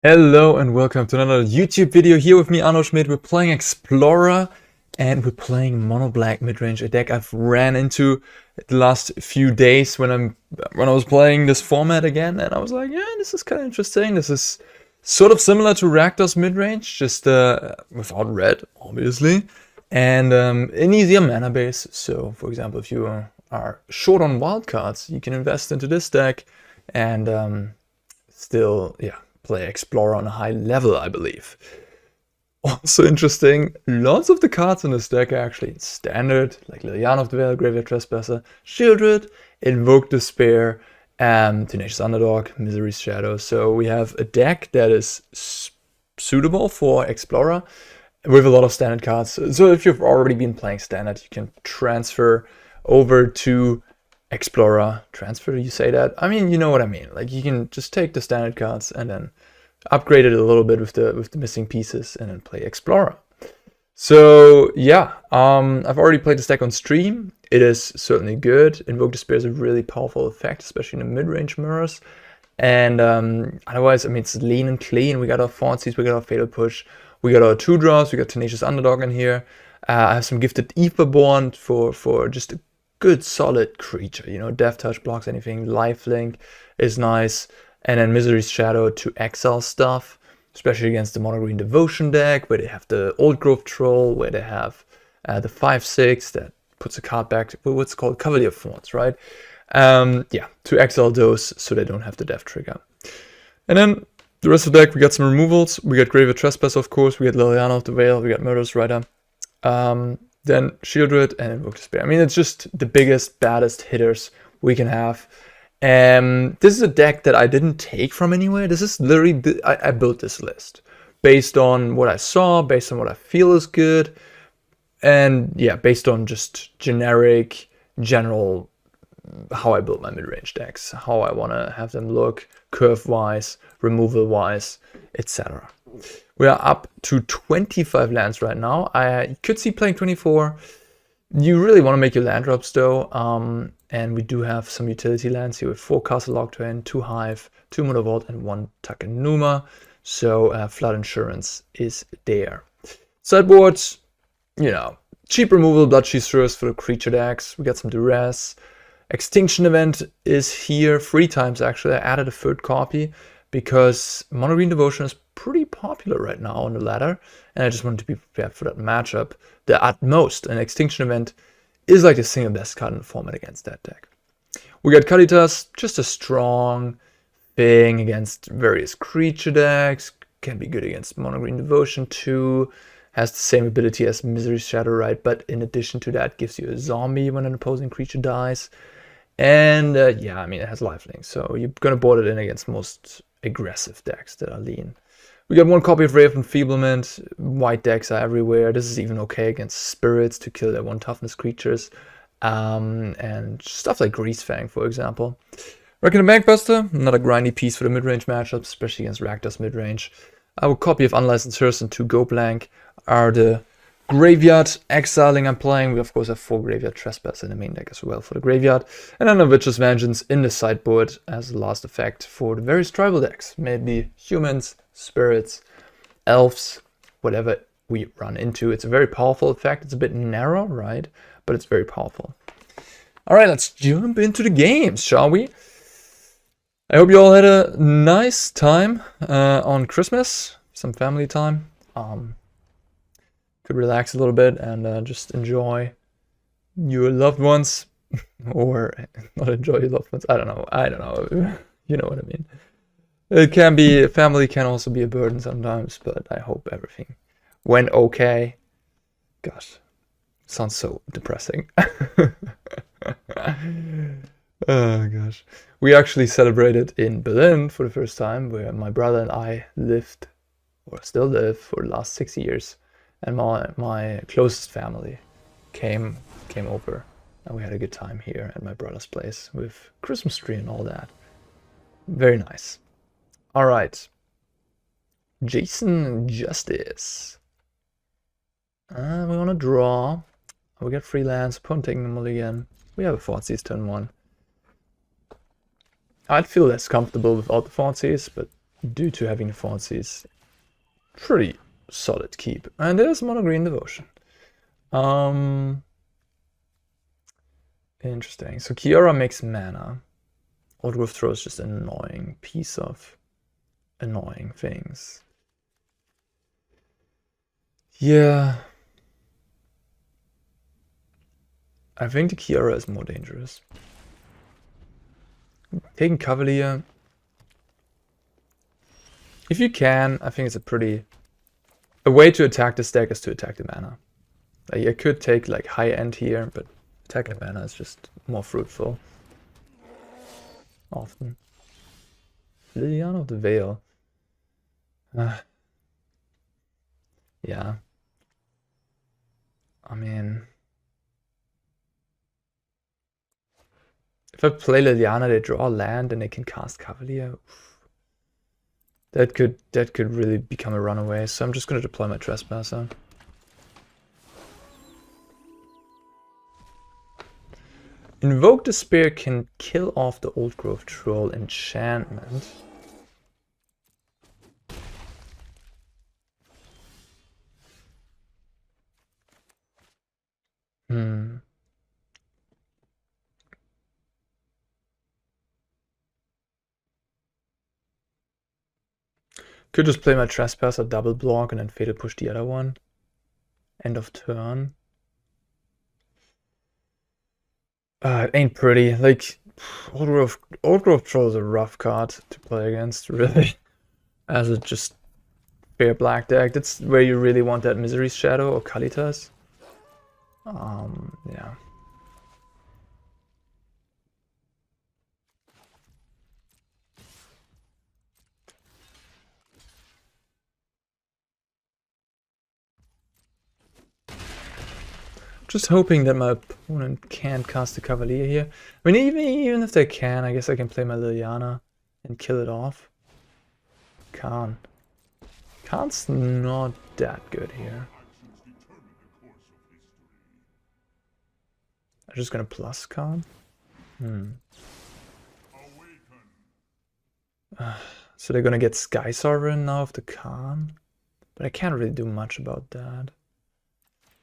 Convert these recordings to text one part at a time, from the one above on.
Hello and welcome to another YouTube video here with me, Arne. We're playing YouTube video here with me, Arne. We're playing Explorer and we're playing MonoBlack Midrange, a deck I've ran into the last few days when I was playing this format again, and I was like, yeah, this is kind of interesting. This is sort of similar to Rakdos Midrange, just without red, obviously, and an easier mana base. So, for example, if you are short on wildcards, you can invest into this deck and still, yeah, play Explorer on a high level, I believe. Also interesting, lots of the cards in this deck are actually in standard, like Liliana of the Veil, Graveyard Trespasser, Sheoldred, Invoke Despair, and Tenacious Underdog, Misery's Shadow. So we have a deck that is suitable for Explorer with a lot of standard cards. So if you've already been playing standard, you can transfer over to Explorer. Transfer, you say that? I mean, you know what I mean. Like, you can just take the standard cards and then upgrade it a little bit with the missing pieces and then play Explorer. So yeah, I've already played this deck on stream. It is certainly good. Invoke Despair is a really powerful effect, especially in the mid-range mirrors. And otherwise, I mean, it's lean and clean. We got our Thoughtseize, we got our Fatal Push, we got our 2-drops, we got Tenacious Underdog in here. I have some Gifted Aetherborn for just a good solid creature, you know, Death Touch blocks anything, Lifelink is nice, and then Misery's Shadow to exile stuff, especially against the mono green devotion deck, where they have the Old Growth Troll, where they have the 5/6 that puts a card back to what's called Cavalier of Thorns, right? Yeah, to exile those so they don't have the death trigger. And then the rest of the deck, we got some removals. We got Graveyard Trespasser, of course, we got Liliana of the Veil, we got Murderous Rider. Then Sheoldred and Invoke Despair. I mean, it's just the biggest, baddest hitters we can have. This is a deck that I didn't take from anywhere. This is literally, I built this list based on what I saw, based on what I feel is good, and yeah, based on just general, how I build my mid-range decks, how I want to have them look, curve-wise, removal-wise, etc. We are up to 25 lands right now. I could see playing 24. You really want to make your land drops though. And we do have some utility lands here with 4 Castle Locthwain, 2 Hive, 2 Mutavault, and 1 Takenuma. So flood insurance is there. Sideboards, you know, cheap removal, Bloodchief for the creature decks. We got some Duress. Extinction Event is here 3 times actually. I added a 3rd copy because mono green devotion is pretty popular right now on the ladder, and I just wanted to be prepared for that matchup. The utmost, an Extinction Event is like the single best card in the format against that deck. We got Kalitas, just a strong thing against various creature decks, can be good against mono green devotion too, has the same ability as Misery's Shadow, right? But in addition to that, gives you a zombie when an opposing creature dies. And yeah, I mean, it has lifelink, so you're gonna board it in against most aggressive decks that are lean. We got 1 copy of Ray of Enfeeblement. White decks are everywhere. This is even okay against spirits to kill their 1 toughness creatures. And stuff like Greasefang, for example. Reckoner Bankbuster, another grindy piece for the mid-range matchups, especially against Rakdos midrange. Our copy of Unlicensed Hearse and 2 Go Blank are the Graveyard Exiling I'm playing. We of course have 4 Graveyard Trespasser in the main deck as well for the Graveyard. And then a Witch's Vengeance in the sideboard as the last effect for the various tribal decks. Maybe humans, spirits, elves, whatever we run into. It's a very powerful effect. It's a bit narrow, right? But it's very powerful. Alright, let's jump into the games, shall we? I hope you all had a nice time on Christmas. Some family time. Could relax a little bit and just enjoy your loved ones. Or not enjoy your loved ones. I don't know. You know what I mean. It can be, family can also be a burden sometimes, but I hope everything went okay. Gosh, sounds so depressing. Oh gosh. We actually celebrated in Berlin for the first time, where my brother and I lived, or still live, for the last 6 years. And my closest family came over, and we had a good time here at my brother's place with Christmas tree and all that. Very nice. All right, Jason Justice. We want to draw. We get 3 lands upon taking the mulligan. We have a Thoughtseize turn 1. I'd feel less comfortable without the Thoughtseize, but due to having the Thoughtseize. Pretty solid keep. And there's Mono Green Devotion. Interesting. So Kiora makes mana. Oldgrowth Throw is just an annoying piece of annoying things. Yeah. I think the Kiora is more dangerous. Taking Cavalier. If you can, I think it's a way to attack this deck is to attack the mana. Like, I could take like high end here, but attacking the mana is just more fruitful. Often. Liliana of the Veil. Yeah. I mean, if I play Liliana, they draw land and they can cast Cavalier. That could really become a runaway. So I'm just gonna deploy my Trespasser. Invoke Despair can kill off the Old Growth Troll enchantment. Could just play my Trespasser, double block, and then Fatal Push the other one. End of turn. It ain't pretty. Like, Old Growth Troll is a rough card to play against, really. As a just fair black deck. That's where you really want that Misery's Shadow or Kalitas. Yeah. Just hoping that my opponent can't cast the Cavalier here. I mean, even if they can, I guess I can play my Liliana and kill it off. Can't. Can's not that good here. I'm just gonna plus Khan. So they're gonna get Sky Sovereign now of the Khan. But I can't really do much about that.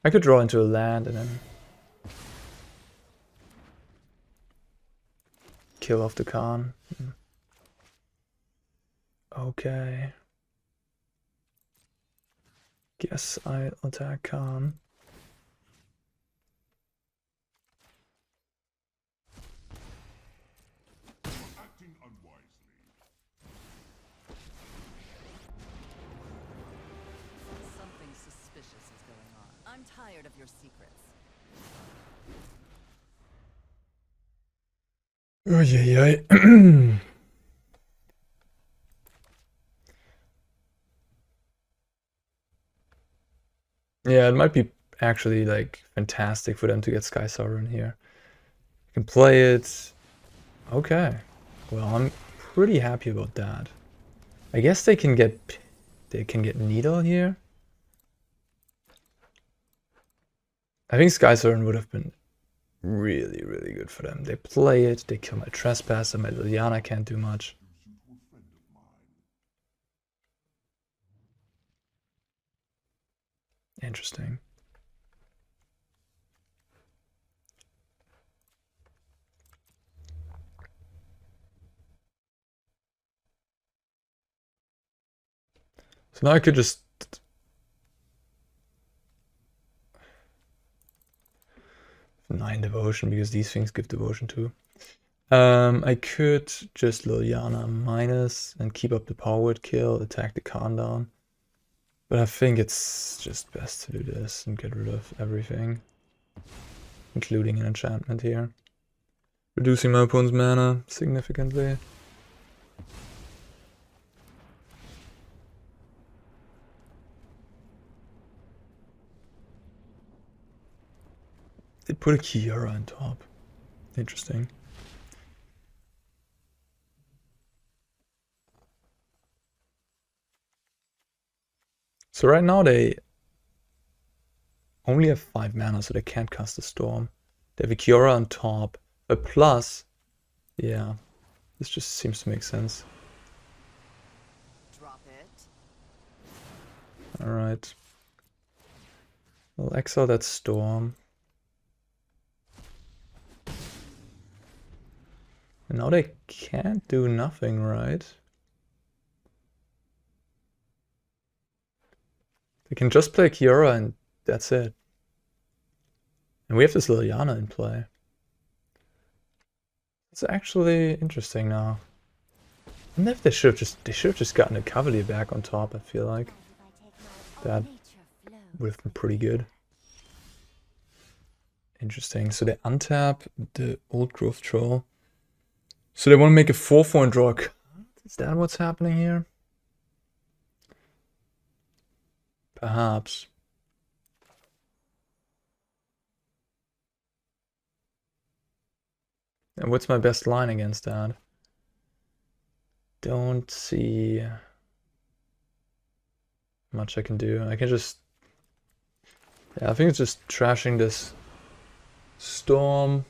I could draw into a land and then kill off the Khan. Okay. Guess I'll attack Khan. Of your secrets. Oh yeah. Yeah, it might be actually like fantastic for them to get Sky Sovereign here. You can play it. Okay. Well, I'm pretty happy about that. I guess they can get Needle here. I think Sky Sovereign would have been really, really good for them. They play it, they kill my Trespasser, my Liliana can't do much. Interesting. So now I could just Nine Devotion, because these things give Devotion too. I could just Liliana minus and keep up the power word kill, attack the Khan down. But I think it's just best to do this and get rid of everything, including an enchantment here. Reducing my opponent's mana significantly. They put a Kiora on top. Interesting. So right now they only have 5 mana, so they can't cast a Storm. They have a Kiora on top, a plus. Yeah, this just seems to make sense. Alright. We'll exile that Storm. And now they can't do nothing, right? They can just play Kiora and that's it. And we have this Liliana in play. It's actually interesting now. I wonder if they should have just gotten a Cavalier back on top, I feel like. That would have been pretty good. Interesting. So they untap the Old Growth Troll. So they want to make a 4/4 and draw a card? Is that what's happening here? Perhaps. And what's my best line against that? Don't see much I can do. I can just... Yeah, I think it's just trashing this Storm.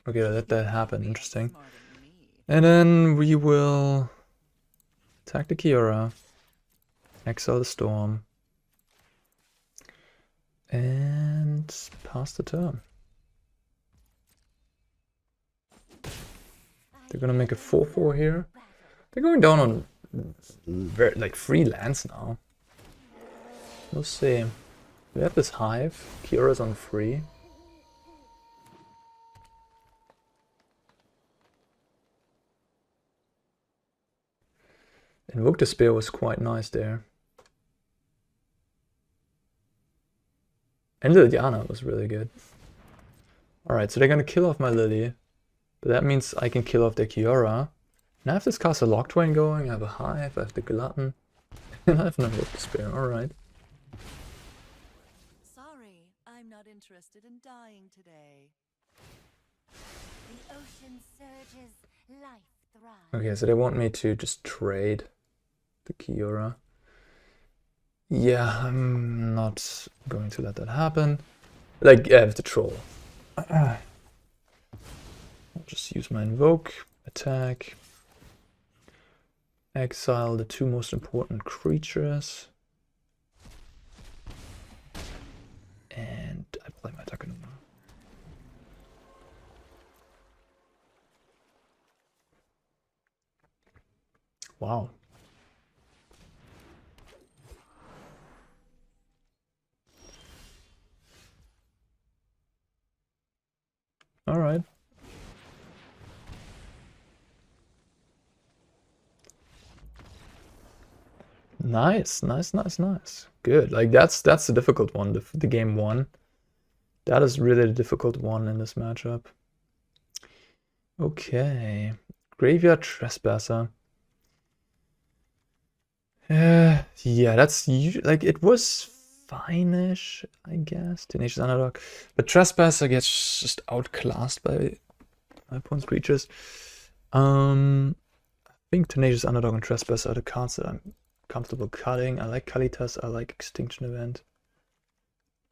Okay, let that happen. Interesting. And then we will attack the Kiora, exile the Storm, and pass the turn. They're gonna make a 4/4 here. They're going down on very, like 3 lands now. We'll see. We have this Hive. Kiora's on 3. Invoke Despair was quite nice there. And Liliana was really good. Alright, so they're gonna kill off my Lily. But that means I can kill off their Kiora. And I have this Castle Locthwain going, I have a Hive, I have the Glutton. And I have no Invoke Despair, alright. Sorry, I'm not interested in dying today. The ocean surges, life thrives. Okay, so they want me to just trade the Kiora. Yeah, I'm not going to let that happen. Like, I have the Troll. I'll just use my Invoke, attack, exile the 2 most important creatures, and I play my Takenuma. Wow. All right. Nice, nice, nice, nice. Good. Like that's the difficult one, the game 1. That is really the difficult one in this matchup. Okay. Graveyard Trespasser. Yeah, that's usually, like, it was fine-ish, I guess. Tenacious Underdog. But Trespasser gets just outclassed by my opponent's creatures. I think Tenacious Underdog and Trespasser are the cards that I'm comfortable cutting. I like Kalitas, I like Extinction Event.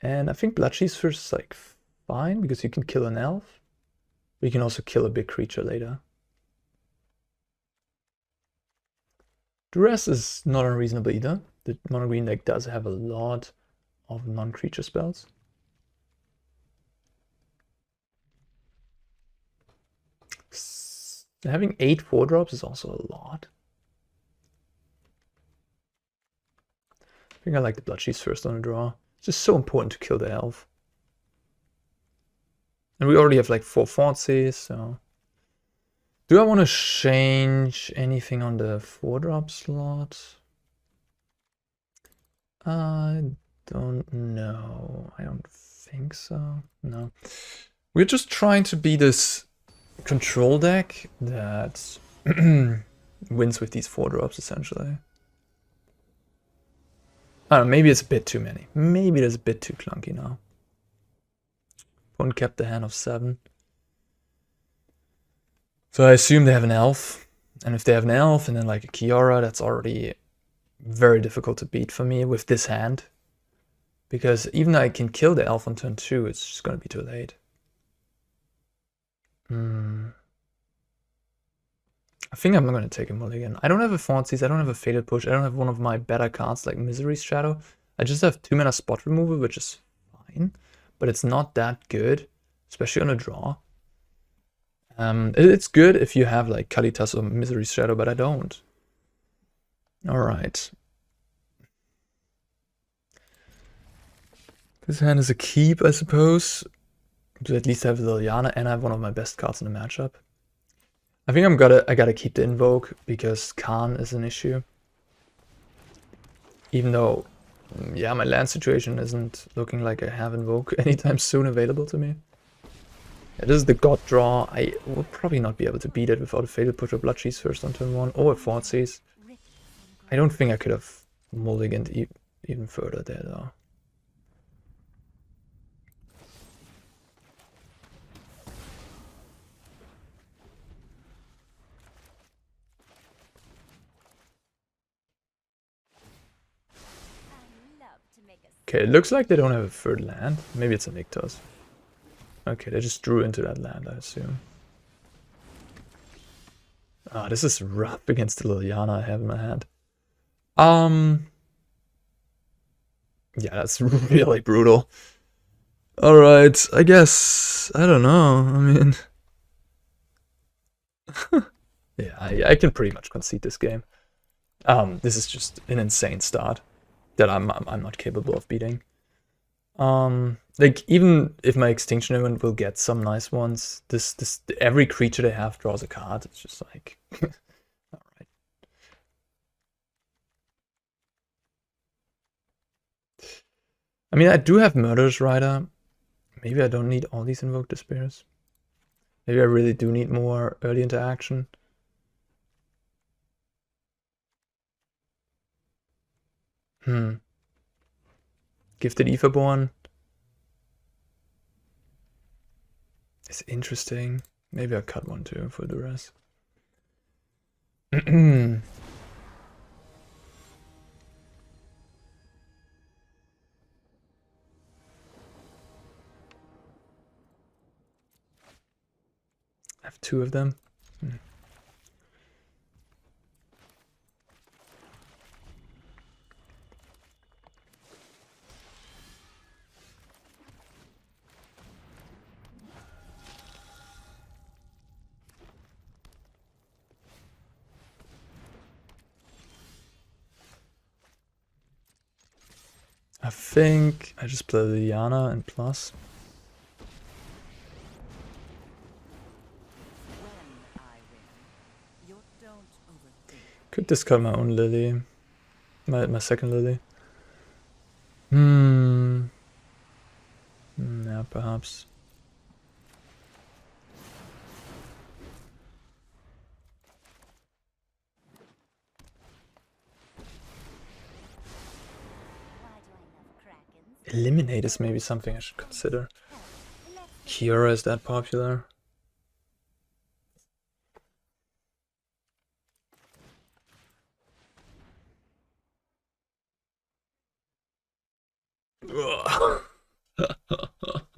And I think Bloodchief first is like fine because you can kill an elf. But you can also kill a big creature later. Duress is not unreasonable either. The mono green deck does have a lot of non-creature spells. Having 8 4-drops is also a lot. I think I like the Bloodchief first on the draw. It's just so important to kill the elf. And we already have like 4 Thoughtseize, so... Do I want to change anything on the 4-drop slot? I don't know. I don't think so. No. We're just trying to be this control deck that wins with these 4-drops, essentially. I don't know, maybe it's a bit too many. Maybe it is a bit too clunky now. One kept the hand of 7. So I assume they have an elf. And if they have an elf and then like a Kiora, that's already very difficult to beat for me with this hand. Because even though I can kill the elf on turn 2, it's just going to be too late. I think I'm not going to take a mulligan. I don't have a Thoughtseize, I don't have a Fatal Push, I don't have one of my better cards like Misery's Shadow. I just have 2 mana spot removal, which is fine, but it's not that good, especially on a draw. It's good if you have like Kalitas or Misery's Shadow, but I don't. Alright. This hand is a keep, I suppose. To at least have Liliana, and I have one of my best cards in the matchup. I think I gotta keep the Invoke because Khan is an issue. Even though, yeah, my land situation isn't looking like I have Invoke anytime soon available to me. Yeah, this is the God draw. I will probably not be able to beat it without a Fatal Push or Bloodchief first on turn 1 or a Thoughtseize. I don't think I could have mulliganed even further there though. Okay, it looks like they don't have a third land. Maybe it's a Niktos. Okay, they just drew into that land, I assume. Ah, this is rough against the Liliana I have in my hand. Yeah, that's really brutal. Alright, I guess, I don't know, I mean... yeah, I can pretty much concede this game. This is just an insane start that I'm not capable of beating. Like, even if my Extinction Event will get some nice ones, every creature they have draws a card. It's just like, alright. I mean, I do have Murderous Rider. Maybe I don't need all these Invoke Despairs. Maybe I really do need more early interaction. Gifted Aetherborn is interesting. Maybe I'll cut one too for Duress. I have 2 of them. I think I just play Liliana and plus. Could discard my own Lily. My second Lily. Yeah, perhaps. Eliminate is maybe something I should consider. Kiora is that popular?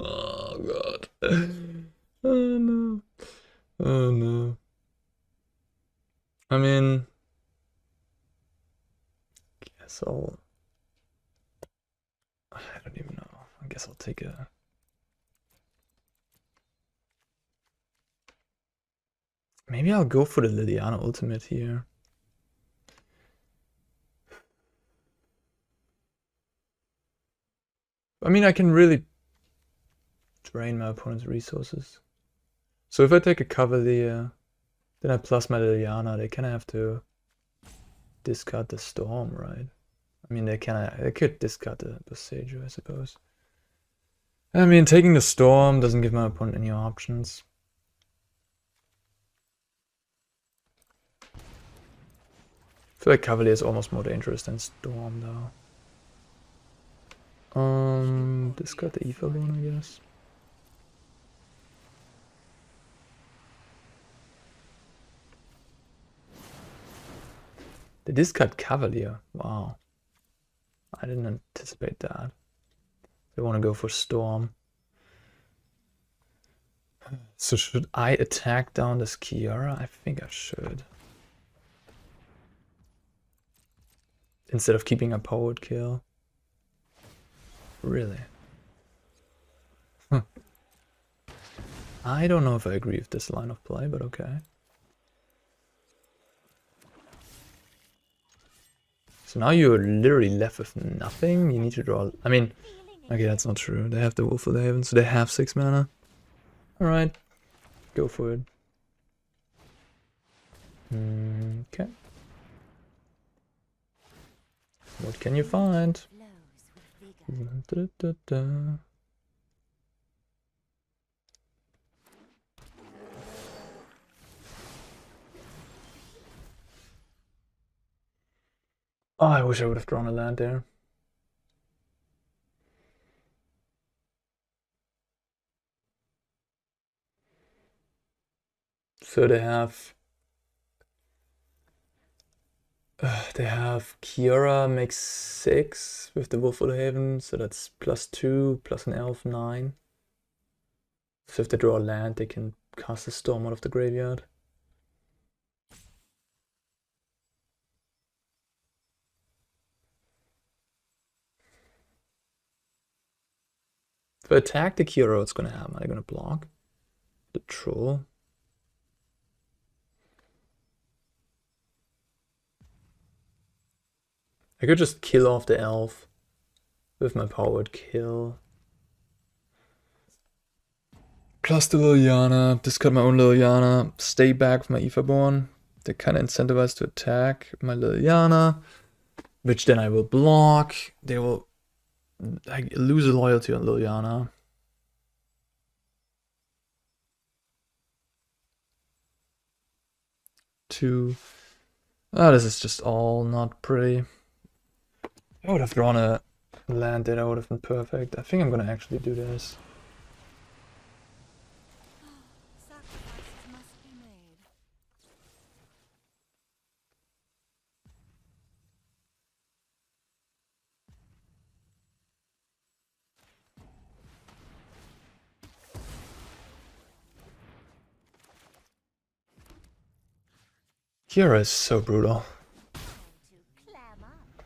Oh god. Oh no. Oh no. I mean, guess I don't even know. I guess I'll take a... Maybe I'll go for the Liliana ultimate here. I mean, I can really drain my opponent's resources. So if I take a Cavalier, then I plus my Liliana, they kind of have to discard the Storm, right? I mean, they could discard the Boseiju, I suppose. I mean, taking the Storm doesn't give my opponent any options. I feel like Cavalier is almost more dangerous than Storm, though. Discard the Aetherborn, I guess. They discard Cavalier. Wow. I didn't anticipate that. They want to go for Storm. So should I attack down this Kiora? I think I should. instead of keeping a powered kill. Really? Huh. I don't know if I agree with this line of play, but okay. So now you're literally left with nothing. You need to draw. I mean, okay, that's not true. They have the Wolf of the Haven, so they have 6 mana. Alright, go for it. Okay. What can you find? Oh, I wish I would have drawn a land there. So they have Kiora makes 6 with the Wolf of the Haven, so that's +2 plus an elf 9. So if they draw a land, they can cast a storm out of the graveyard. If I attack the Kiora, what's gonna happen? Are they gonna block the troll? I could just kill off the elf with my powered kill. Plus the Liliana, discard my own Liliana, stay back with my Aetherborn. They're kind of incentivized to attack my Liliana, which then I will block. They will lose a loyalty on Liliana. Two. Oh, this is just all not pretty. I would have drawn a land that would have been perfect. I think I'm gonna actually do this. Sacrifices must be made. Kiora is so brutal. Time to clam up.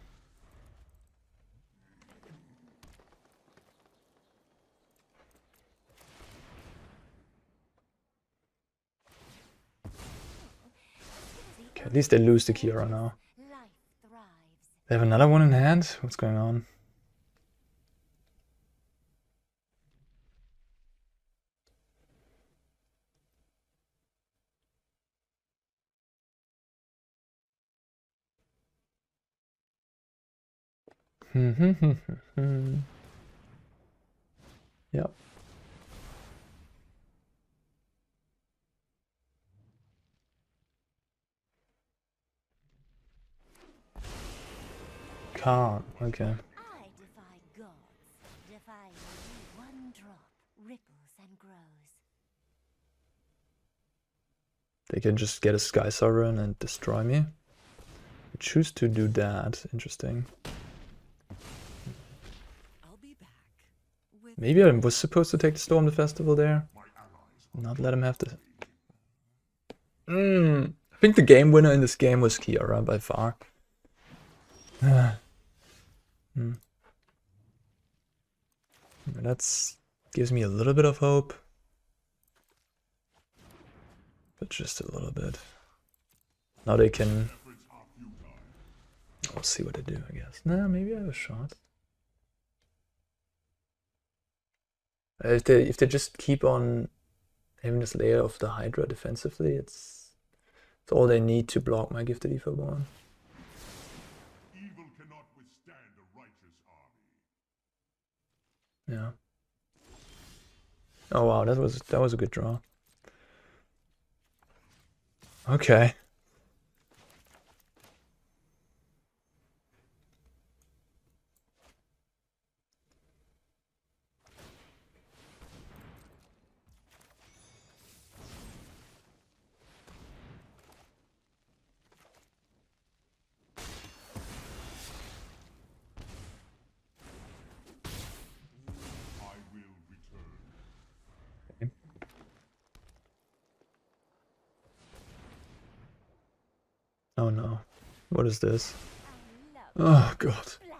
Okay, at least they lose the Kiora now. Life thrives. They have another one in hand? What's going on? Yep. Can't. Okay. I defy gods. Defying you, one drop ripples and grows. They can just get a Sky Sovereign and destroy me. I choose to do that. Interesting. I'll be back. With Maybe I was supposed to take the Storm the Festival there. Not let him have the... I think the game winner in this game was Kiora by far. That's gives me a little bit of hope. But just a little bit. Now they can... We'll see what they do, I guess. Nah, maybe I have a shot. If they just keep on having this layer of the Hydra defensively, it's all they need to block my Gifted Aetherborn. Evil cannot withstand a righteous army. Yeah. Oh wow, that was a good draw. Okay. I will return. Oh no. What is this? I love Oh god. Splash.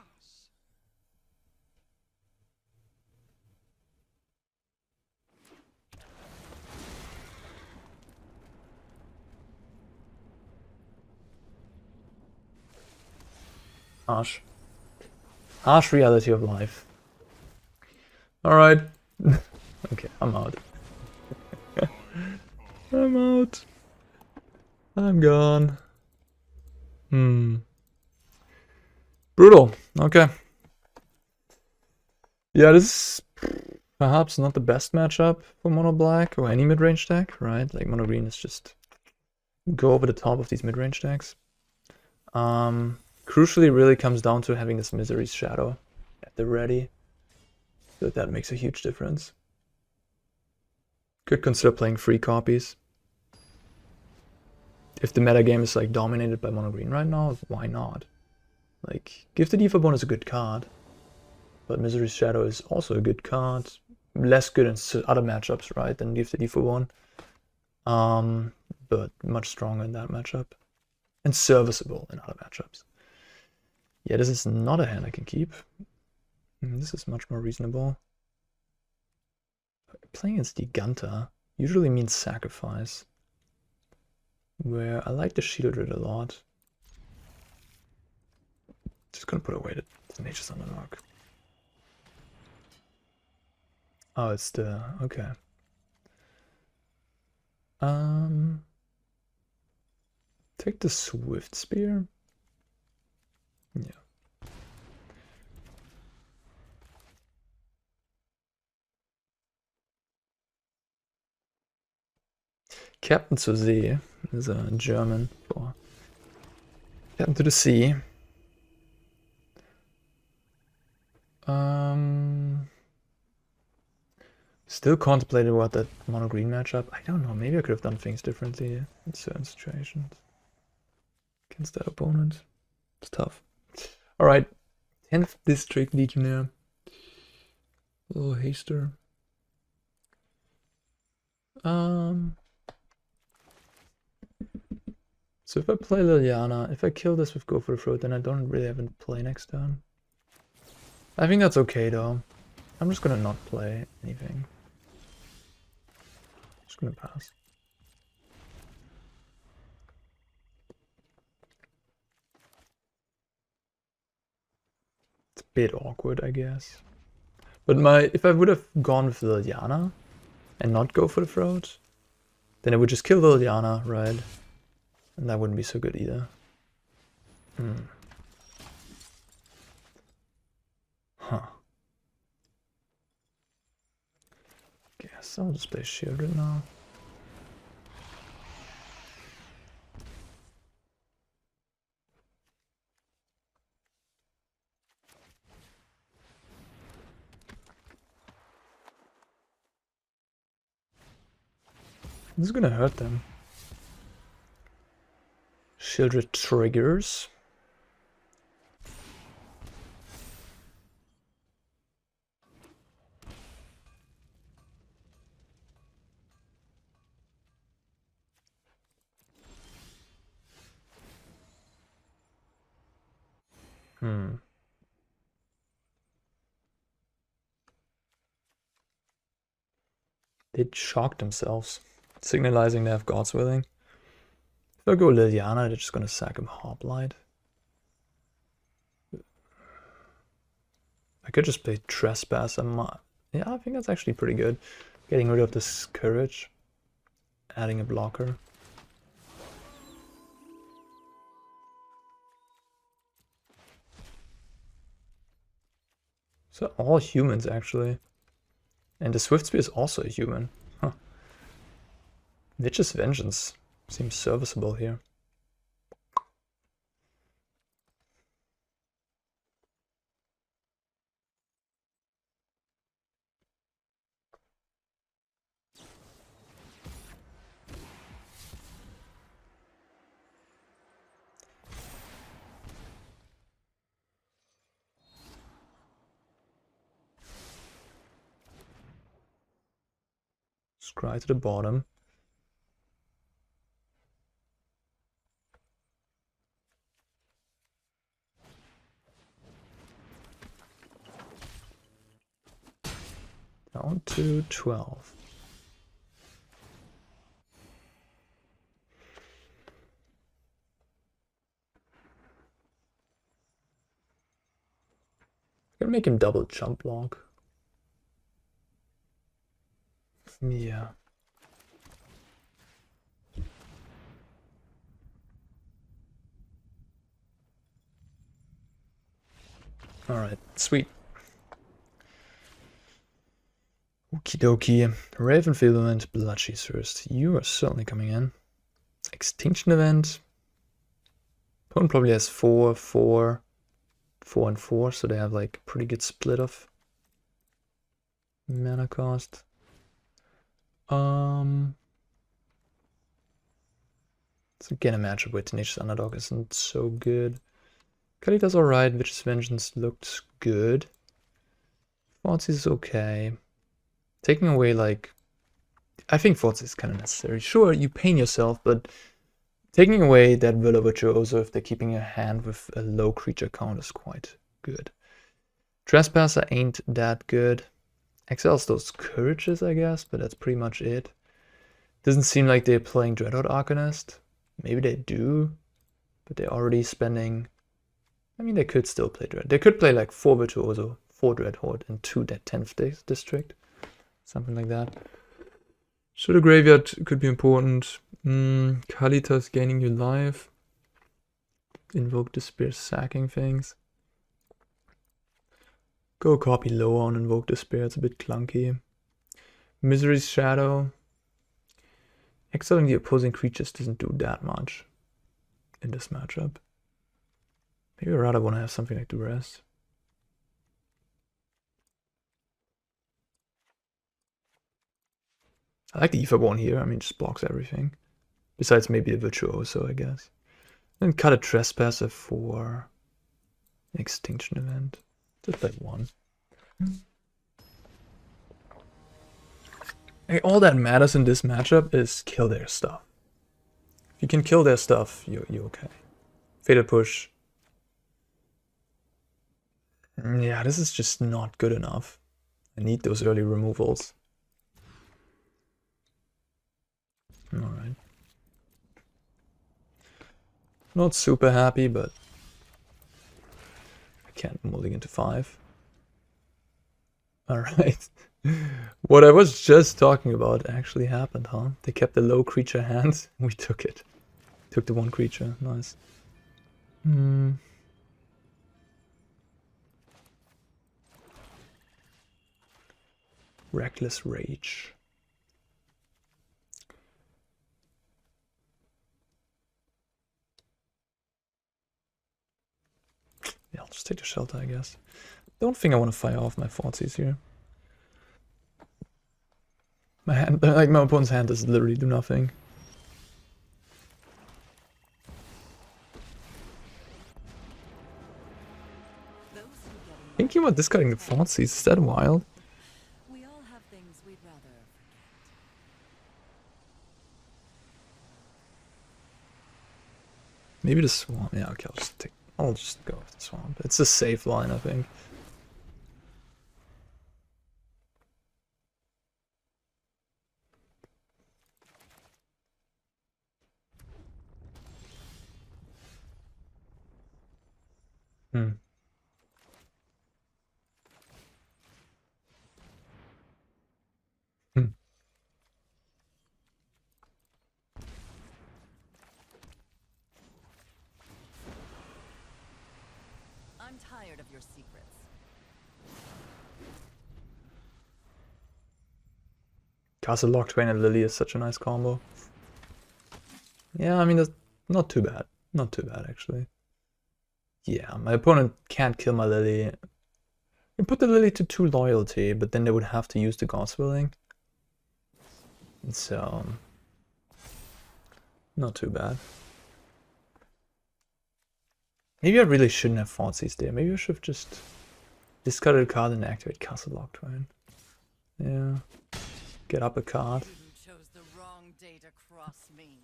Harsh. Harsh reality of life. Alright. Okay, I'm out. I'm out. I'm gone. Brutal. Okay. Yeah, this is perhaps not the best matchup for Mono Black or any mid-range deck, right? Like Mono Green is just go over the top of these mid-range decks. Crucially, it really comes down to having this Misery's Shadow at the ready. So that makes a huge difference. Could consider playing 3 copies. If the metagame is like dominated by Mono Green right now, why not? Like, Gifted Aetherborn is a good card, but Misery's Shadow is also a good card. Less good in other matchups, right, than Gifted Aetherborn. But much stronger in that matchup. And serviceable in other matchups. Yeah, this is not a hand I can keep. This is much more reasonable. Playing against Giganta usually means sacrifice. Where I like the Sheoldred a lot. Just gonna put away the Tenacious Underdog. Oh, it's the... okay. Take the Swift Spear. Yeah. Captain zur See is a German for Captain to the Sea. Still contemplating about that mono green matchup. I don't know, maybe I could have done things differently in certain situations against that opponent. It's tough. Alright, 10th District Legionnaire. A little haster. So if I play Liliana, if I kill this with Go for the Throat, then I don't really have a play next turn. I think that's okay though. I'm just gonna not play anything. Just gonna pass. It's a bit awkward, I guess. But if I would have gone with Liliana and not Go for the Throat, then I would just kill Liliana, right? And that wouldn't be so good either. Huh. Guess I'll just play Sheoldred now. This is gonna hurt them. Sheoldred triggers. They shocked themselves, signalizing they have God's Willing. If I go Liliana, they're just gonna sack him Hoplite. I could just play Trespasser. Yeah, I think that's actually pretty good. Getting rid of this Courage, adding a blocker. So all humans actually. And the Swift Spear is also a human. Huh. Vicious Vengeance seems serviceable here. Scry to the bottom. Down to 12. I'm gonna make him double jump block. Yeah. Alright, sweet. Okie dokie. Ray of Enfeeblement, Bloodchief first. You are certainly coming in. Extinction Event. Opponent probably has 4, 4, 4, and 4, so they have like a pretty good split of mana cost. So again, a matchup where Tenacious Underdog isn't so good. Kalitas alright, Witch's Vengeance looked good. Thoughtseize is okay. Taking away, like, I think Thoughtseize is kind of necessary. Sure, you pain yourself, but taking away that Will of Virtuoso if they're keeping your hand with a low creature count is quite good. Trespasser ain't that good. Exiles those Courages, I guess, but that's pretty much it. Doesn't seem like they're playing Dreadhorde Arcanist. Maybe they do, but they're already spending... I mean, they could still play Dread. They could play like 4 Virtuoso, 4 Dreadhorde, and 2 that 10th district. Something like that. So the Graveyard could be important. Kalitas gaining you life. Invoke Despair sacking things. Go copy lower on Invoke Despair, it's a bit clunky. Misery's Shadow. Exiling the opposing creatures doesn't do that much in this matchup. Maybe I'd rather want to have something like Duress. I like the Aetherborn here, I mean, just blocks everything. Besides maybe a Virtuoso, I guess. Then cut a Trespasser for an Extinction Event. Just play 1. Hey, all that matters in this matchup is kill their stuff. If you can kill their stuff, you're okay. Fatal Push. Yeah, this is just not good enough. I need those early removals. Alright. Not super happy, but I can't mulligan to 5. Alright. What I was just talking about actually happened, huh? They kept the low creature hand. We took it. Took the 1 creature. Nice. Reckless Rage. Yeah, I'll just take the shelter, I guess. Don't think I want to fire off my Thoughtseize here. My hand, like my opponent's hand does literally do nothing. Thinking about discarding the Thoughtseize, is that wild? We all have things we'd rather forget. Maybe the Swamp. Yeah, okay, I'll just go with the Swamp. It's a safe line, I think. Hmm. I'm tired of your secrets. Castle Locthwain and Lily is such a nice combo. Yeah, I mean, that's not too bad. Not too bad, actually. Yeah, my opponent can't kill my Lily. You put the Lily to 2 loyalty, but then they would have to use the God's Willing. So, not too bad. Maybe I really shouldn't have Thoughtseize there. Maybe I should have just discarded a card and activate Castle Locthwain. Yeah. Get up a card. You chose the wrong day to cross me.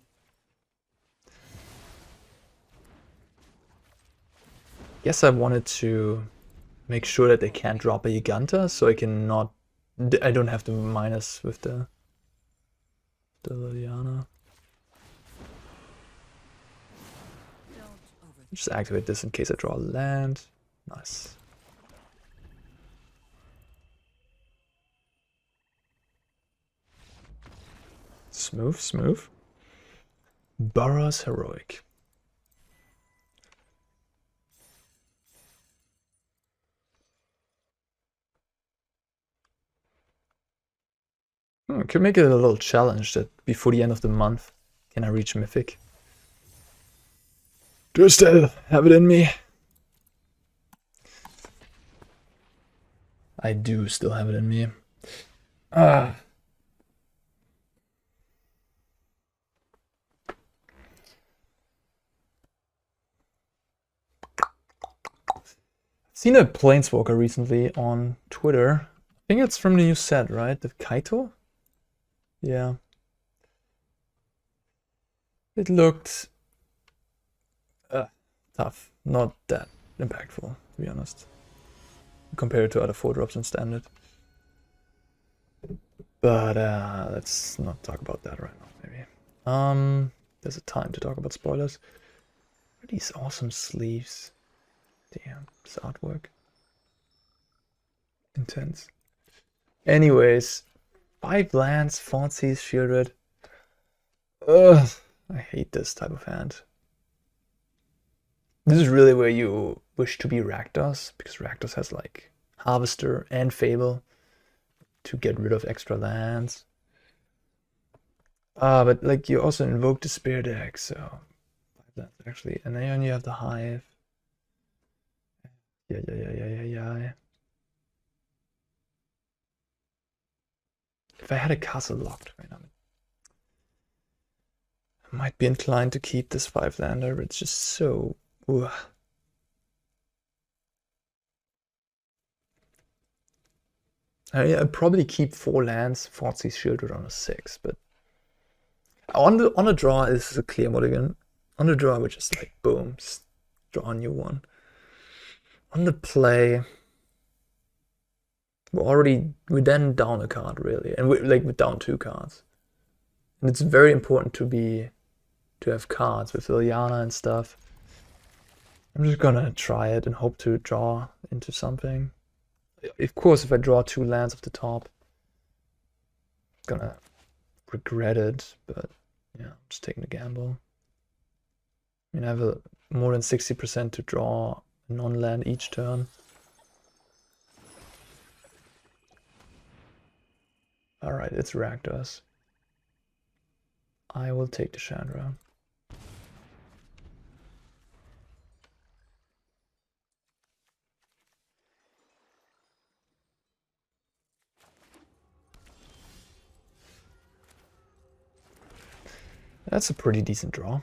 Guess I wanted to make sure that they can't drop a Giganta, so I can not I don't have to minus with the Liliana. Just activate this in case I draw a land. Nice. Smooth, smooth. Boros Heroic. Could make it a little challenge that before the end of the month, can I reach Mythic? Do I still have it in me? I do still have it in me. Seen a Planeswalker recently on Twitter. I think it's from the new set, right? The Kaito? Yeah. It looked tough. Not that impactful, to be honest. Compared to other 4-drops in Standard. But let's not talk about that right now, maybe. There's a time to talk about spoilers. What are these awesome sleeves? Damn, this artwork. Intense. Anyways, 5 lands, Thoughtseize, Sheoldred. Ugh, I hate this type of hand. This is really where you wish to be Rakdos, because Rakdos has like Harvester and Fable to get rid of extra lands. But like you also Invoke Despair deck, so that's actually, and then you have the Hive. Yeah. If I had a Castle Locthwain, I might be inclined to keep this 5-lander, but it's just so... Ugh. I'd probably keep 4 lands, Thoughtseize, Sheoldred on a 6, but... On a draw, this is a clear mulligan. On the draw, we're just like, boom, just draw a new one. On the play... We're then down a card, really, and we're down 2 cards. And it's very important to have cards with Liliana and stuff. I'm just gonna try it and hope to draw into something. Of course, if I draw 2 lands off the top, I'm gonna regret it, but yeah, I'm just taking the gamble. I mean, I have more than 60% to draw a non-land each turn. Alright, it's Rakdos. I will take the Chandra. That's a pretty decent draw.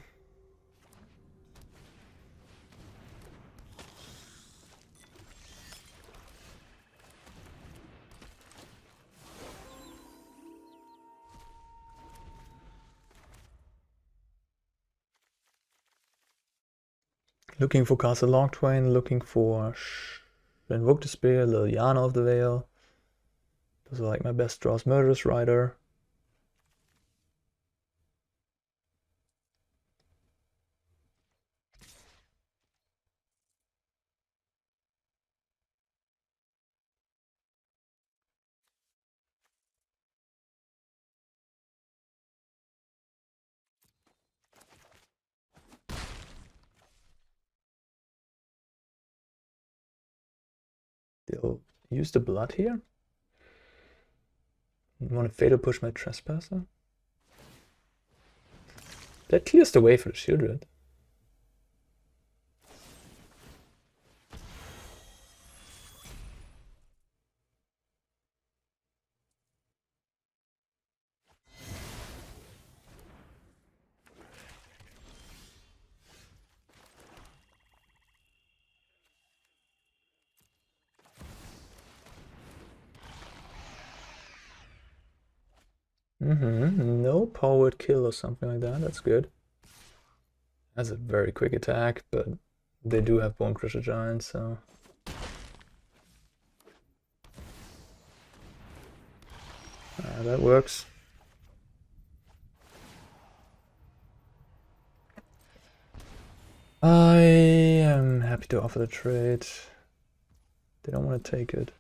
Looking for Castle Locthwain, looking for Invoke Despair, Liliana of the Veil. Those are like my best draws. Murderous Rider. They'll use the blood here. Want to fatal push my Trespasser? That clears the way for the Sheoldred. No powered kill or something like that. That's good. That's a very quick attack, but they do have Bone Crusher Giant, so... Yeah, that works. I am happy to offer the trade. They don't want to take it.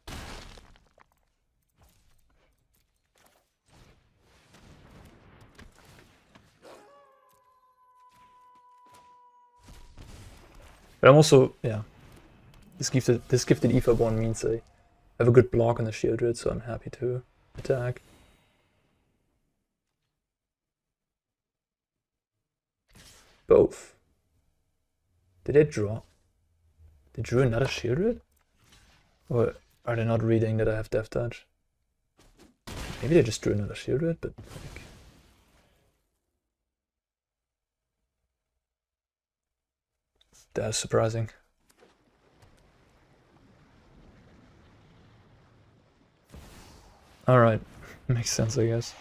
But I'm also, yeah. This gifted Aetherborn means I have a good block on the Sheoldred, so I'm happy to attack. Both. Did they draw? They drew another Sheoldred? Or are they not reading that I have Death Touch? Maybe they just drew another Sheoldred, but like... That's surprising. Alright, makes sense, I guess.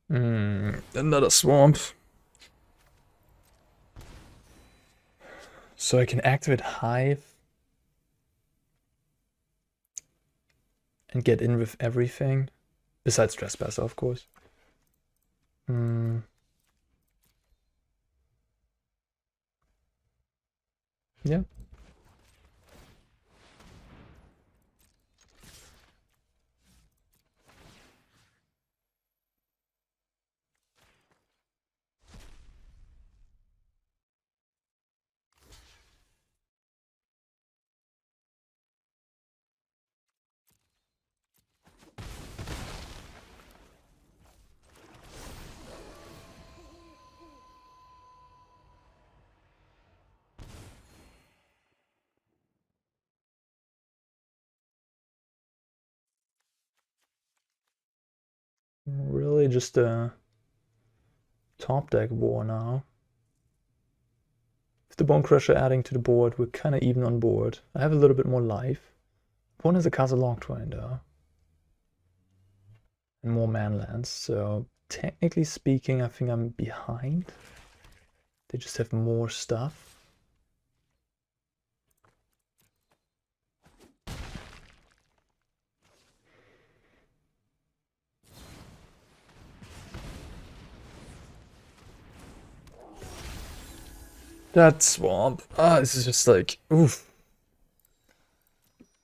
Another swamp. So I can activate Hive and get in with everything, besides Trespasser, of course. Yeah. Really just a top deck war now. With the Bone Crusher adding to the board, we're kind of even on board. I have a little bit more life. One is a Castle Locthwain though. And more manlands, so technically speaking I think I'm behind. They just have more stuff. That swamp. This is just like, oof.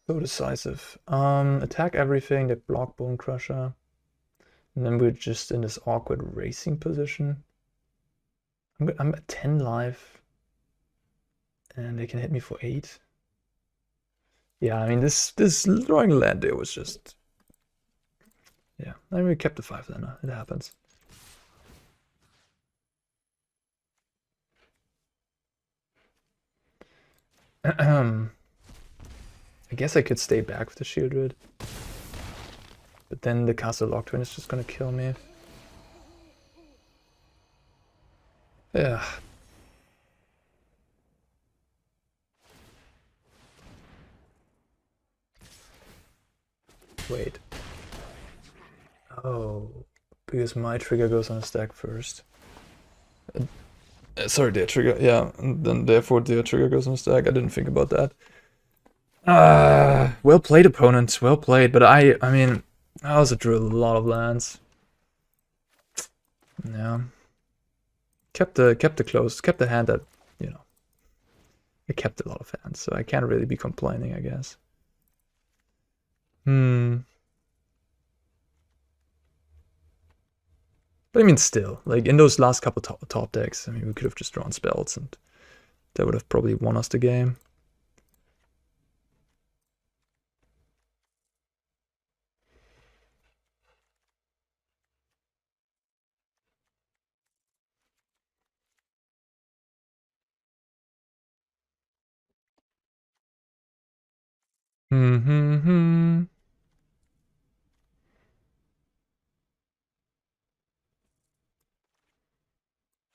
So decisive. Attack everything, they block Bone Crusher. And then we're just in this awkward racing position. I'm at 10 life. And they can hit me for 8. Yeah, I mean, this drawing land there was just... Yeah, I mean, we kept the 5 then, it happens. I guess I could stay back with the Sheoldred. But then the Castle Locthwain is just gonna kill me. Yeah. Wait. Oh, because my trigger goes on a stack first. Sorry, their trigger, yeah, and then therefore their trigger goes on a stack. I didn't think about that. Well played, opponent. Well played, but I mean, I also drew a lot of lands. Yeah. Kept the close, kept the hand that, you know. I kept a lot of hands, so I can't really be complaining, I guess. But I mean, still, like in those last couple top decks, I mean, we could have just drawn spells and that would have probably won us the game.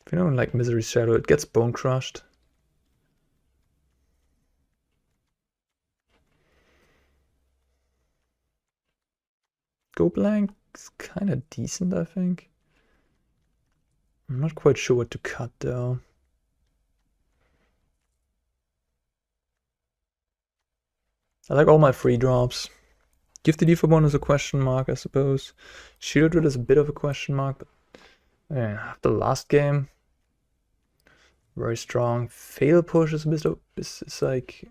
If you don't like Misery's Shadow, it gets bone crushed. Go blank is kind of decent, I think. I'm not quite sure what to cut though. I like all my free drops. Gifted Aetherborn is a question mark, I suppose. Sheoldred is a bit of a question mark, but yeah, after the last game, very strong. Fail Push is a bit of, it's like,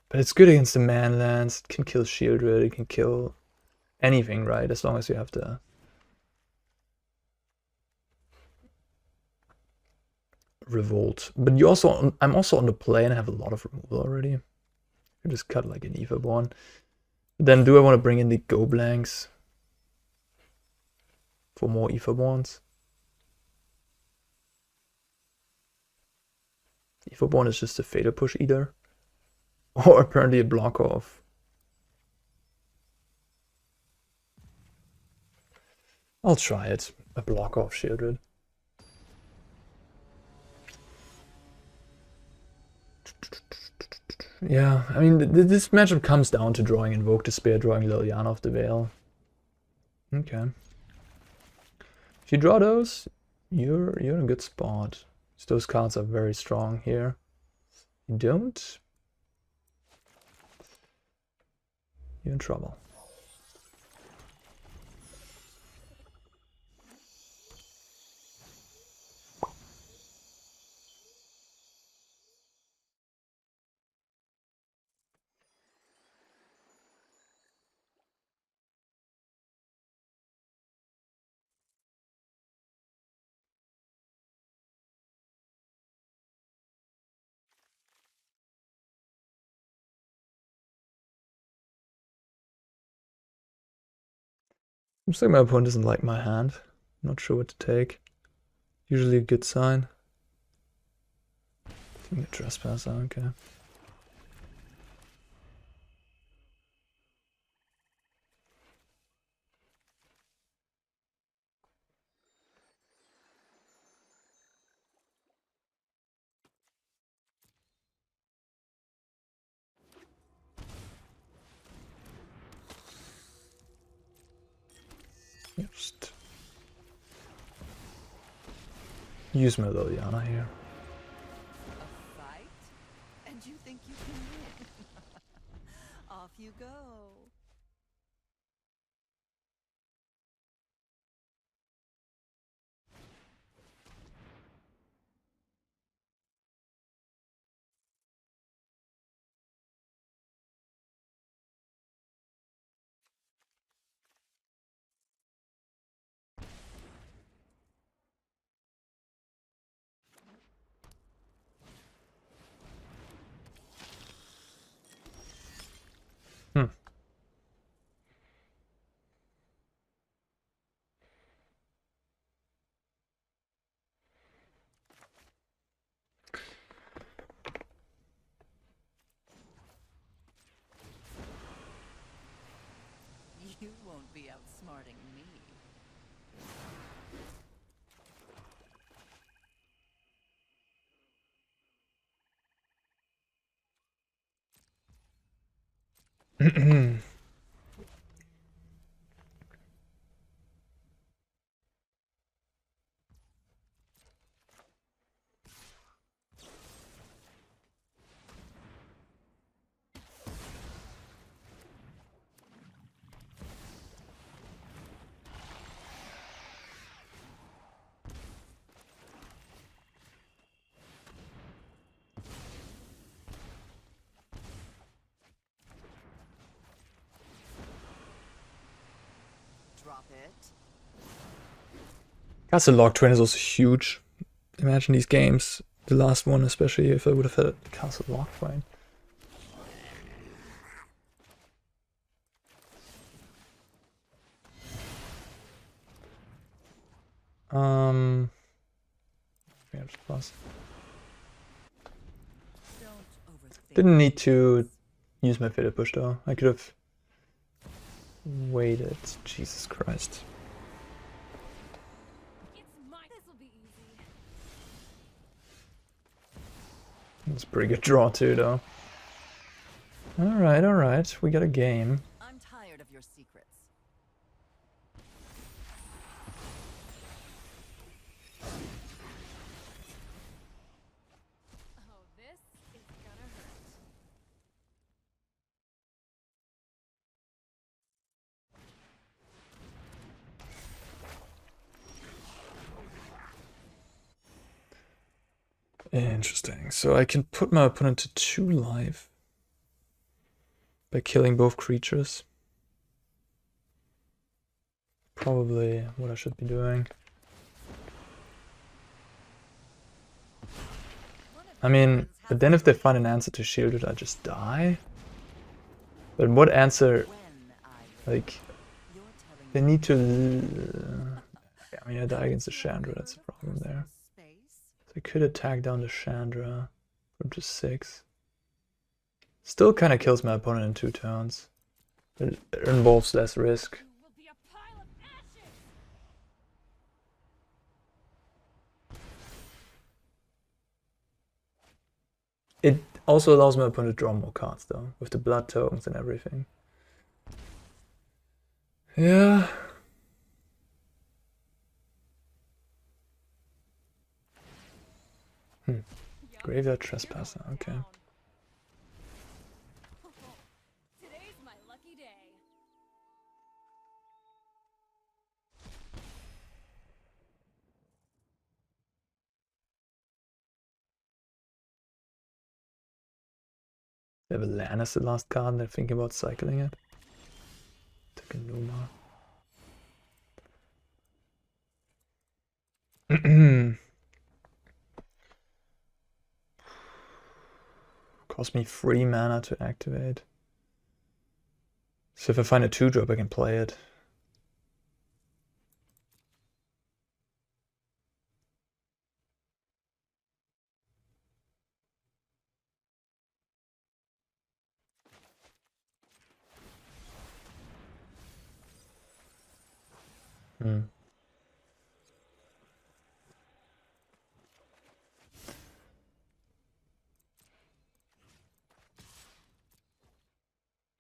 but it's good against the manlands. It can kill Sheoldred, it can kill anything, right? As long as you have the Revolt. But you also, I'm also on the play and I have a lot of removal already. I just cut like an Aetherborn. Then do I want to bring in the Go Blanks for more Aetherborns? Aetherborn is just a fatal push either. Or apparently a block off. I'll try it. A block off Sheoldred. Yeah, I mean, this matchup comes down to drawing Invoke Despair, drawing Liliana of the Veil. Okay. If you draw those, you're in a good spot. Those cards are very strong here. You don't, you're in trouble. Looks like my opponent doesn't like my hand. Not sure what to take. Usually a good sign. I think the Trespasser, okay. Just use my Liliana here. A fight? And you think you can win? Off you go. You won't be outsmarting me. Drop it. Castle Locthwain is also huge. Imagine these games. The last one, especially if I would have had Castle Locthwain. Plus. Didn't need to use my fatal push though. I could have waited. Jesus Christ. It's a pretty good draw too though. Alright, we got a game. I'm tired of your secrets. Interesting. So I can put my opponent to 2 life by killing both creatures. Probably what I should be doing. I mean, but then if they find an answer to Sheoldred, I just die. But what answer? Like, they need to. I mean, I die against the Chandra. That's the problem there. So I could attack down the Chandra, put him to 6. Still kind of kills my opponent in 2 turns. It involves less risk. It also allows my opponent to draw more cards though, with the blood tokens and everything. Yeah. Graveyard Trespasser, okay. Today's my lucky day. They have a land as the last card and they're thinking about cycling it. Takenuma. Cost me 3 mana to activate. So if I find a 2-drop, I can play it.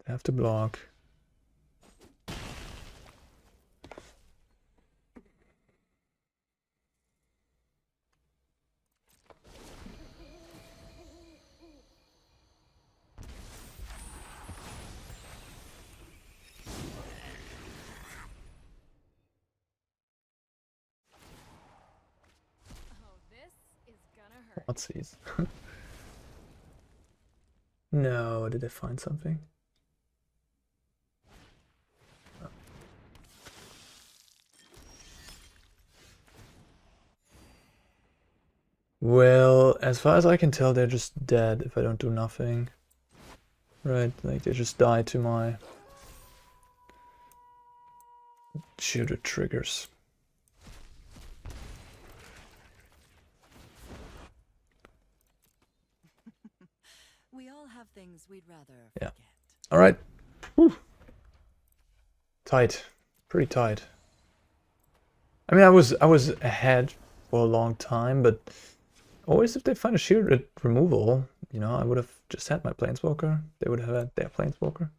I have to block. Thoughtseize. No, did I find something? Oh. Well, as far as I can tell, they're just dead if I don't do nothing. Right, like they just die to my Sheoldred triggers. We all have things we'd rather Yeah. forget. All right. Whew. Tight, pretty tight. I mean, I was ahead for a long time, but always if they find a Sheoldred removal, you know, I would have just had my Planeswalker. They would have had their Planeswalker.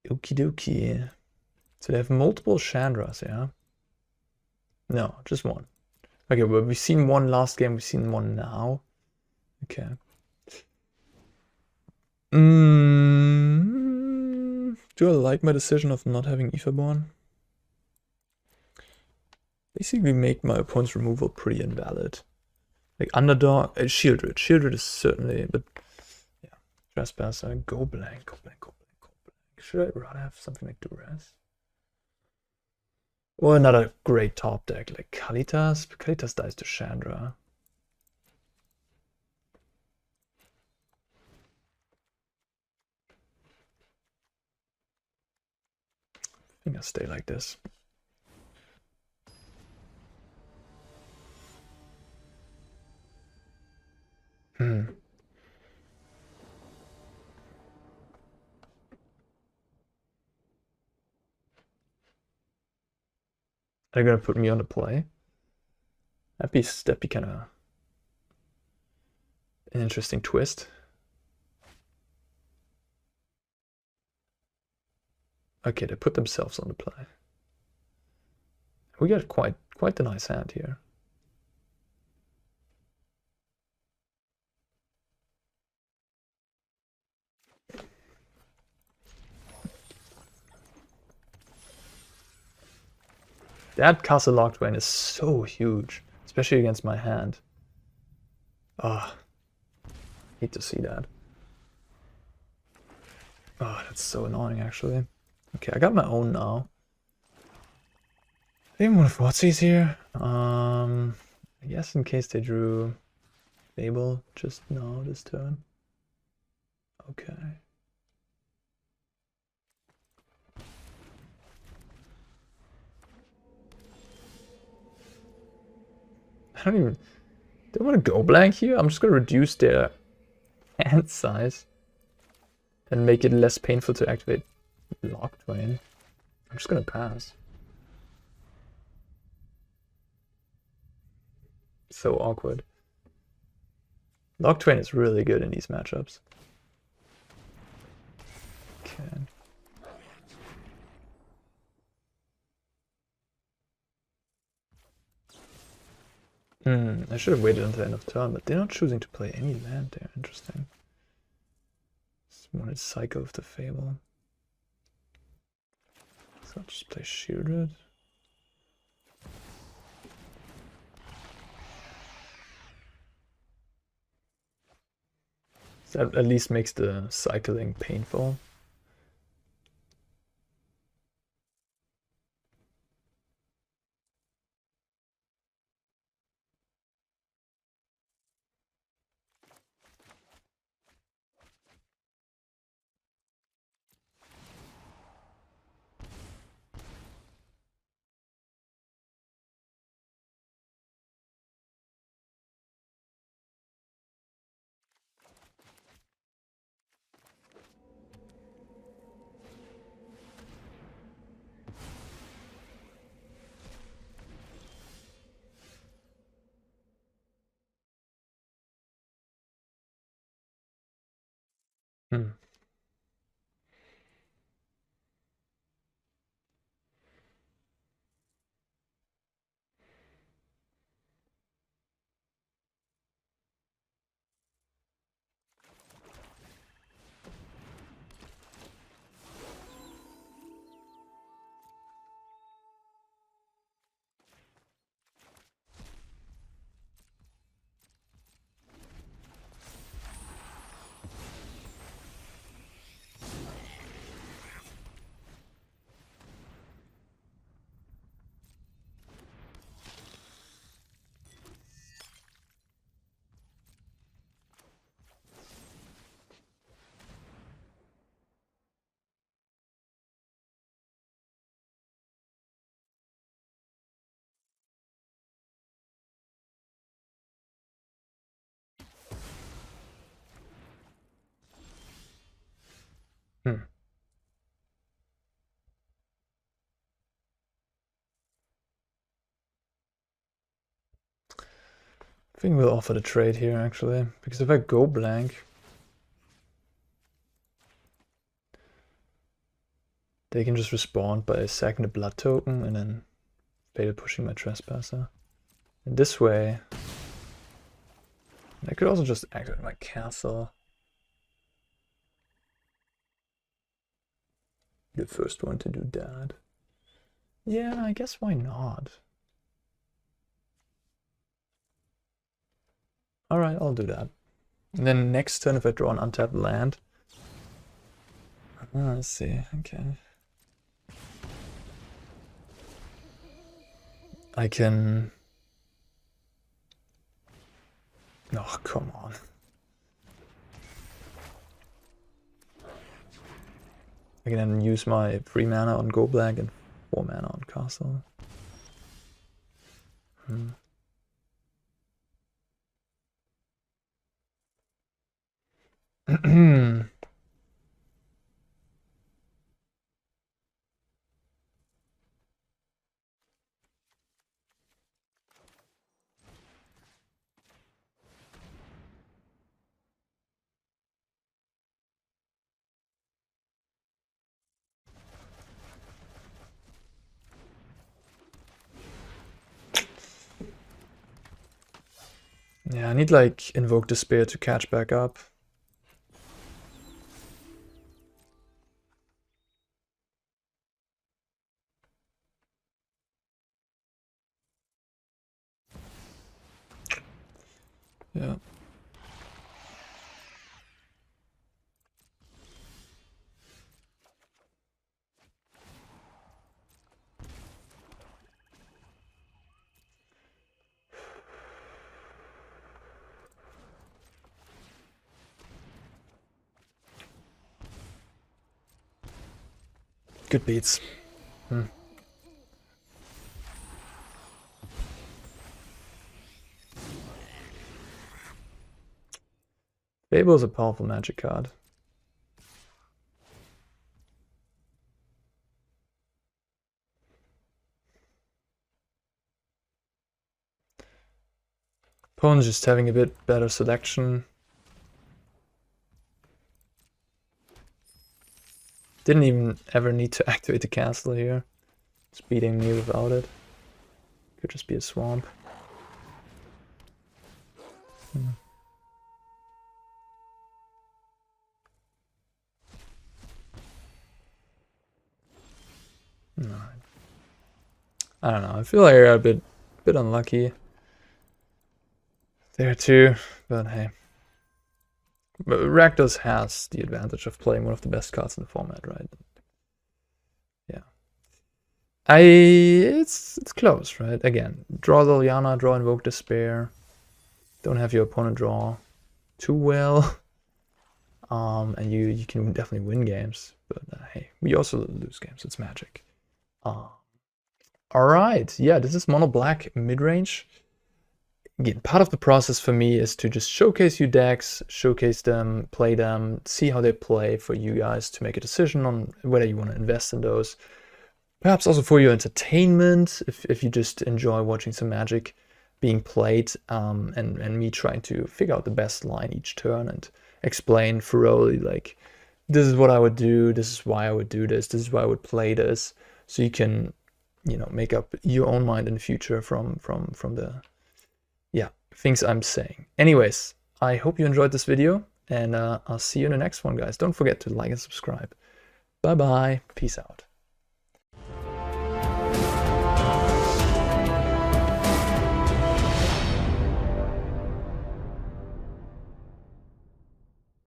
Okie dokie. So they have multiple Chandras, yeah? No, just one. Okay, well, we've seen one last game, we've seen one now. Okay. Do I like my decision of not having Aetherborn? Basically make my opponent's removal pretty invalid. Like Underdog, Sheoldred. Sheoldred is certainly, but yeah. Trespasser, go blank, go blank, go blank, go blank. Should I rather have something like Duress? Or another great top deck like Kalitas? Kalitas dies to Chandra. I think I'll stay like this. They're gonna put me on the play. That'd be kind of an interesting twist. Okay, they put themselves on the play. We got quite the nice hand here. That Castle Locthwain is so huge, especially against my hand. Ah, hate to see that. Oh, that's so annoying actually. Okay, I got my own now. I even want to Thoughtseize here. I guess in case they drew Fable just now this turn. Okay. I don't want to go blank here. I'm just gonna reduce their hand size and make it less painful to activate Locthwain. I'm just gonna pass. So awkward. Locthwain is really good in these matchups. Okay. I should have waited until the end of turn, but they're not choosing to play any land there. Interesting. Just wanted Cycle of the Fable. So I'll just play Sheoldred. So that at least makes the cycling painful. Hmm. Hmm. I think we'll offer the trade here actually, because if I go blank, they can just respond by sacking the blood token and then fatal pushing my Trespasser. And this way, I could also just activate my castle. The first one to do that. Yeah, I guess why not? Alright, I'll do that. And then next turn if I draw an untapped land. Let's see, okay. I can... Oh, come on. I can then use my 3 mana on Go Black and 4 mana on Castle. Yeah, I need like Invoke Despair to catch back up. Yeah. Good beats. Fable is a powerful magic card. Opponent's just having a bit better selection. Didn't even ever need to activate the castle here. It's beating me without it. Could just be a swamp. Alright. I don't know. I feel like I got a bit unlucky there too, but hey. But Rakdos has the advantage of playing one of the best cards in the format, right? Yeah. It's close, right? Again, draw Liliana, draw Invoke Despair. Don't have your opponent draw too well. And you can definitely win games, but hey, we also lose games. It's Magic. Alright, yeah, this is MonoBlack midrange. Again, part of the process for me is to just showcase you decks, showcase them, play them, see how they play for you guys to make a decision on whether you want to invest in those. Perhaps also for your entertainment, if you just enjoy watching some Magic being played, and me trying to figure out the best line each turn and explain thoroughly, like, this is what I would do, this is why I would do this is why I would play this, so you can, you know, make up your own mind in the future from the things I'm saying. Anyways, I hope you enjoyed this video, and I'll see you in the next one, guys. Don't forget to like and subscribe. Bye bye. Peace out.